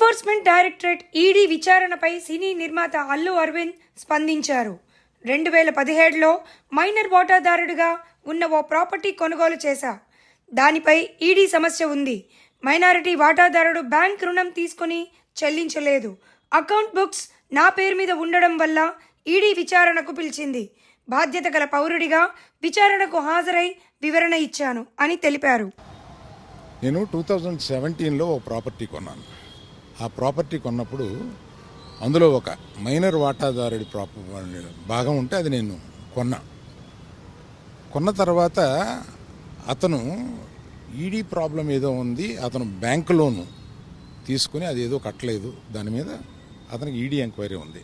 Enforcement directorate ED విచారణపై సినీ నిర్మాత అల్లు అరవింద్ స్పందించారు. 2017లో minor వాటాదారుడిగా ఉన్న ఓ ప్రాపర్టీ కొనుగోలు చేశా. దానిపై ఈడీ సమస్య ఉంది. మైనారిటీ వాటాదారుడు బ్యాంక్ రుణం తీసుకుని చెల్లించలేదు. అకౌంట్ బుక్స్ నా పేరు మీద ఉండడం వల్ల ఈడీ విచారణకు పిలిచింది. బాధ్యత గల పౌరుడిగా విచారణకు హాజరై వివరణ ఇచ్చాను అని తెలిపారు. నేను 2017లో ఒక ప్రాపర్టీ కొన్నాను. ఆ ప్రాపర్టీ కొన్నప్పుడు అందులో ఒక మైనర్ వాటాదారుడి భాగం ఉంటే అది నేను కొన్న తర్వాత అతను ఈడీ ప్రాబ్లం ఏదో ఉంది, అతను బ్యాంక్ లోను తీసుకుని అది ఏదో కట్టలేదు, దాని మీద అతనికి ఈడీ ఎంక్వైరీ ఉంది.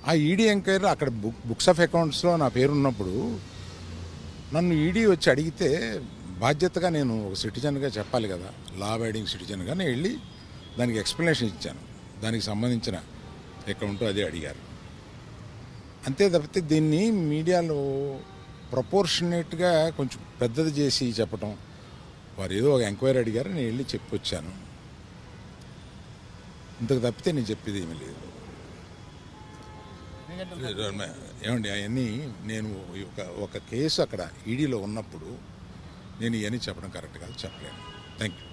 ఆ ఈడీ ఎంక్వైరీ అక్కడ బుక్స్ ఆఫ్ అకౌంట్స్లో నా పేరు ఉన్నప్పుడు నన్ను ఈడీ వచ్చి అడిగితే బాధ్యతగా నేను ఒక సిటిజన్గా చెప్పాలి కదా, లా అబైడింగ్ సిటిజన్గా నేను వెళ్ళి దానికి ఎక్స్ప్లెనేషన్ ఇచ్చాను. దానికి సంబంధించిన అకౌంట్ అదే అడిగారు. అంతే తప్పితే దీన్ని మీడియాలో ప్రపోర్షనేట్గా కొంచెం పెద్దది చేసి చెప్పటం, వారు ఏదో ఒక ఎంక్వైరీ అడిగారు, నేను వెళ్ళి చెప్పొచ్చాను. ఇంతకు తప్పితే నేను చెప్పేది ఏమీ లేదు. ఏమండి అవన్నీ నేను ఒక కేసు అక్కడ ఈడీలో ఉన్నప్పుడు నేను ఇవన్నీ చెప్పడం కరెక్ట్ కాదు, చెప్పలేను. Thank you.